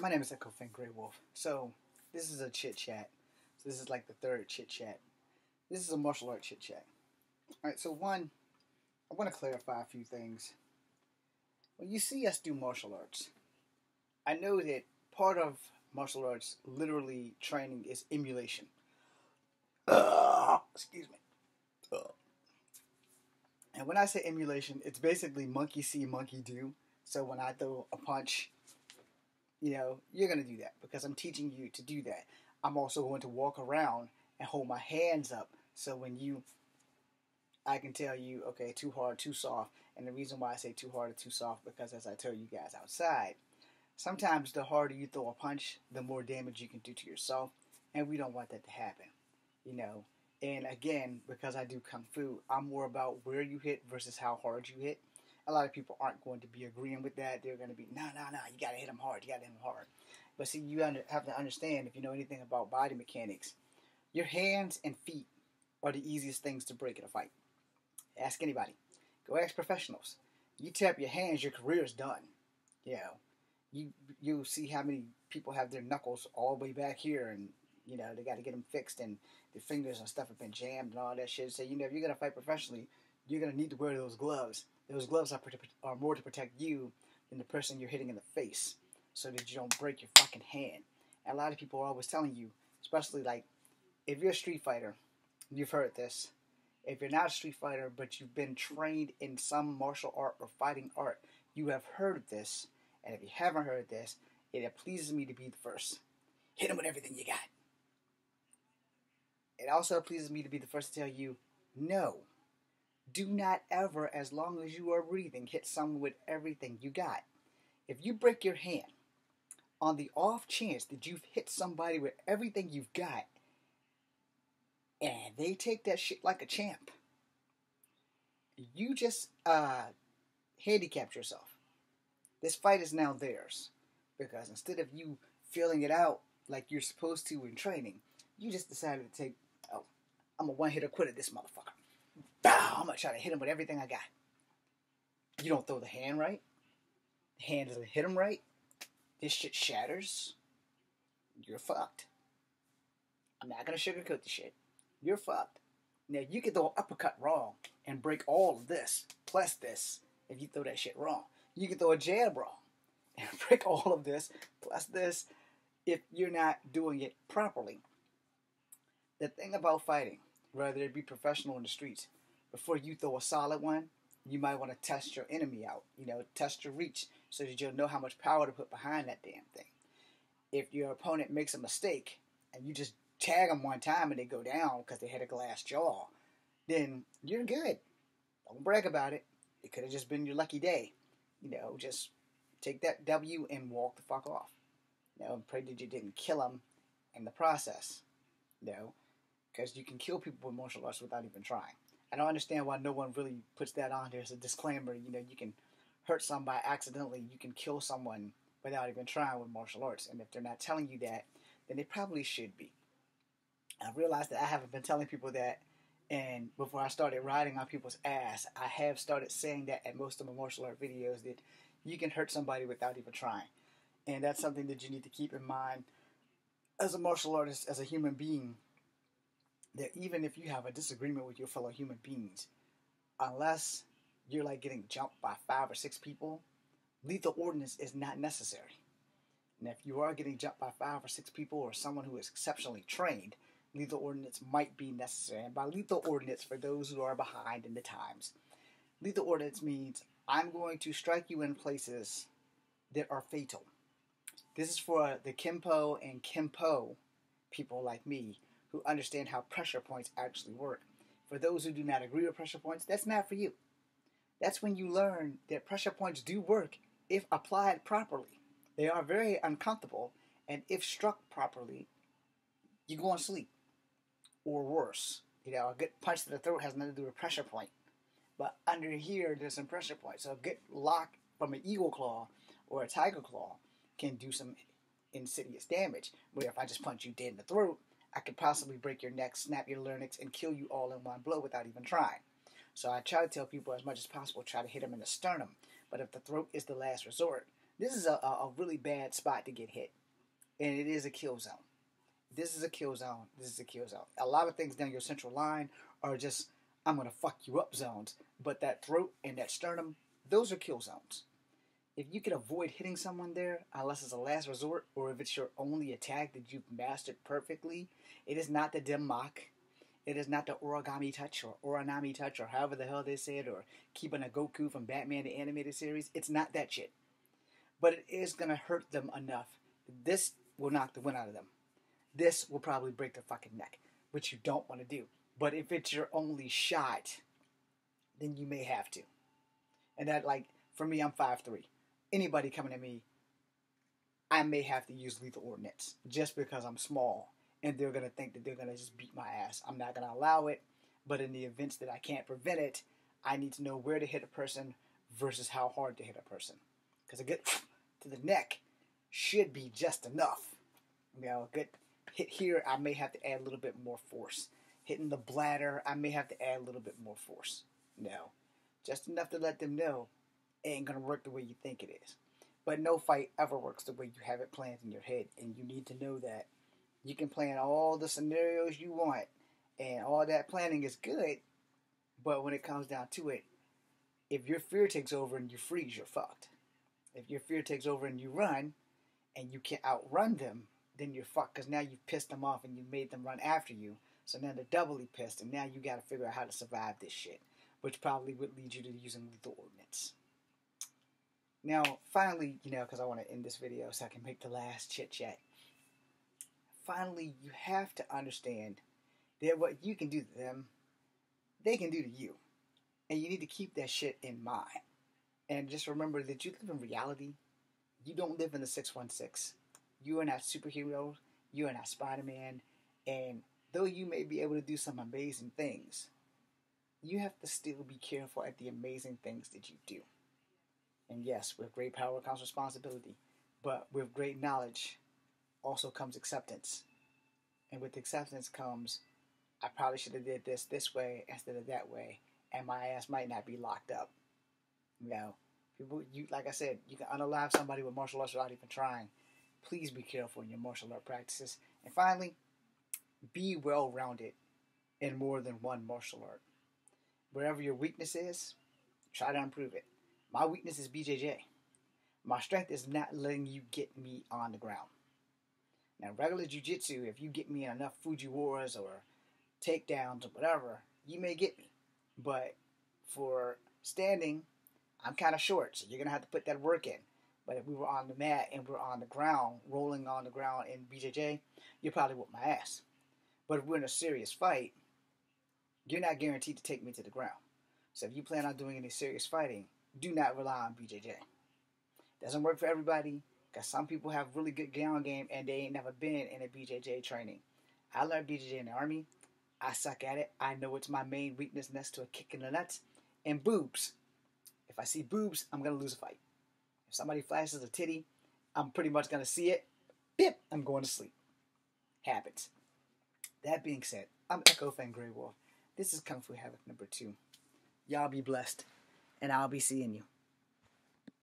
My name is Echo Finn Grey Wolf. So, this is a chit chat. So, this is like the third chit chat. This is a martial art chit chat. Alright, so one, I want to clarify a few things. When you see us do martial arts, I know that part of martial arts, literally training, is emulation. Excuse me. And when I say emulation, it's basically monkey see, monkey do. So, when I throw a punch, you're going to do that because I'm teaching you to do that. I'm also going to walk around and hold my hands up so I can tell you, okay, too hard, too soft. And the reason why I say too hard or too soft, because as I tell you guys outside, sometimes the harder you throw a punch, the more damage you can do to yourself. And we don't want that to happen, And again, because I do Kung Fu, I'm more about where you hit versus how hard you hit. A lot of people aren't going to be agreeing with that. They're going to be, no, you got to hit them hard. You got to hit them hard. But see, you have to understand, if you know anything about body mechanics, your hands and feet are the easiest things to break in a fight. Ask anybody. Go ask professionals. You tap your hands, your career is done. You'll see how many people have their knuckles all the way back here, and they got to get them fixed, and their fingers and stuff have been jammed and all that shit. So if you're gonna fight professionally, you're gonna need to wear those gloves. Those gloves are more to protect you than the person you're hitting in the face, so that you don't break your fucking hand. And a lot of people are always telling you, especially like if you're a street fighter, you've heard this. If you're not a street fighter, but you've been trained in some martial art or fighting art, you have heard this. And if you haven't heard this, it pleases me to be the first. Hit them with everything you got. It also pleases me to be the first to tell you, no. Do not ever, as long as you are breathing, hit someone with everything you got. If you break your hand, on the off chance that you've hit somebody with everything you've got, and they take that shit like a champ, you just handicapped yourself. This fight is now theirs. Because instead of you filling it out like you're supposed to in training, you just decided to take, I'm a one-hitter quitter this motherfucker. Bow, I'm going to try to hit him with everything I got. You don't throw the hand right. The hand doesn't hit him right. This shit shatters. You're fucked. I'm not going to sugarcoat the shit. You're fucked. Now, you can throw an uppercut wrong and break all of this, plus this, if you throw that shit wrong. You can throw a jab wrong and break all of this, plus this, if you're not doing it properly. The thing about fighting, whether it be professional in the streets, before you throw a solid one, you might want to test your enemy out. Test your reach so that you'll know how much power to put behind that damn thing. If your opponent makes a mistake and you just tag them one time and they go down because they had a glass jaw, then you're good. Don't brag about it. It could have just been your lucky day. Just take that W and walk the fuck off. And pray that you didn't kill them in the process. Because you can kill people with martial arts without even trying. I don't understand why no one really puts that on there as a disclaimer. You can hurt somebody accidentally. You can kill someone without even trying with martial arts. And if they're not telling you that, then they probably should be. I realized that I haven't been telling people that. And before I started riding on people's ass, I have started saying that at most of my martial art videos, that you can hurt somebody without even trying. And that's something that you need to keep in mind as a martial artist, as a human being, that even if you have a disagreement with your fellow human beings, unless you're like getting jumped by 5 or 6 people, lethal ordinance is not necessary. And if you are getting jumped by 5 or 6 people or someone who is exceptionally trained, lethal ordinance might be necessary. And by lethal ordinance, for those who are behind in the times, lethal ordinance means I'm going to strike you in places that are fatal. This is for the Kimpo and Kimpo people like me who understand how pressure points actually work. For those who do not agree with pressure points, that's not for you. That's when you learn that pressure points do work if applied properly. They are very uncomfortable, and if struck properly, you go on sleep. Or worse. A good punch to the throat has nothing to do with pressure point. But under here, there's some pressure points. So a good lock from an eagle claw or a tiger claw can do some insidious damage. Where if I just punch you dead in the throat, I could possibly break your neck, snap your larynx, and kill you all in one blow without even trying. So I try to tell people as much as possible, try to hit them in the sternum. But if the throat is the last resort, This is a really bad spot to get hit, and it is a kill zone. This is a kill zone. This is a kill zone. A lot of things down your central line are just, I'm going to fuck you up zones. But that throat and that sternum, those are kill zones. If you can avoid hitting someone there, unless it's a last resort, or if it's your only attack that you've mastered perfectly, it is not the dim mock. It is not the origami touch or oranami touch or however the hell they say it, or keeping a Goku from Batman the Animated Series. It's not that shit. But it is going to hurt them enough. This will knock the wind out of them. This will probably break their fucking neck, which you don't want to do. But if it's your only shot, then you may have to. And that, like, for me, I'm 5'3". Anybody coming at me, I may have to use lethal ordnance just because I'm small. And they're going to think that they're going to just beat my ass. I'm not going to allow it. But in the events that I can't prevent it, I need to know where to hit a person versus how hard to hit a person. Because a good to the neck should be just enough. You know, a good hit here, I may have to add a little bit more force. Hitting the bladder, I may have to add a little bit more force. No. Just enough to let them know it ain't going to work the way you think it is. But no fight ever works the way you have it planned in your head. And you need to know that. You can plan all the scenarios you want. And all that planning is good. But when it comes down to it, if your fear takes over and you freeze, you're fucked. If your fear takes over and you run, and you can't outrun them, then you're fucked. Because now you've pissed them off and you made them run after you. So now they're doubly pissed. And now you got to figure out how to survive this shit. Which probably would lead you to using lethal ordnance. Now, finally, because I want to end this video so I can make the last chit chat. Finally, you have to understand that what you can do to them, they can do to you. And you need to keep that shit in mind. And just remember that you live in reality. You don't live in the 616. You are not superhero. You are not Spider-Man. And though you may be able to do some amazing things, you have to still be careful at the amazing things that you do. And yes, with great power comes responsibility. But with great knowledge also comes acceptance. And with acceptance comes, I probably should have did this way instead of that way. And my ass might not be locked up. People, like I said, you can unalive somebody with martial arts without even trying. Please be careful in your martial art practices. And finally, be well-rounded in more than one martial art. Wherever your weakness is, try to improve it. My weakness is BJJ. My strength is not letting you get me on the ground. Now, regular jiu-jitsu, if you get me in enough Fujiwaras or takedowns or whatever, you may get me. But for standing, I'm kind of short, so you're going to have to put that work in. But if we were on the mat and we're on the ground, rolling on the ground in BJJ, you probably whoop my ass. But if we're in a serious fight, you're not guaranteed to take me to the ground. So if you plan on doing any serious fighting, do not rely on BJJ. Doesn't work for everybody, because some people have really good ground game and they ain't never been in a BJJ training. I learned BJJ in the Army. I suck at it. I know it's my main weakness next to a kick in the nuts and boobs. If I see boobs, I'm going to lose a fight. If somebody flashes a titty, I'm pretty much going to see it. Bip, I'm going to sleep. Happens. That being said, I'm Echo Fan Grey Wolf. This is Kung Fu Havoc number 2. Y'all be blessed, and I'll be seeing you.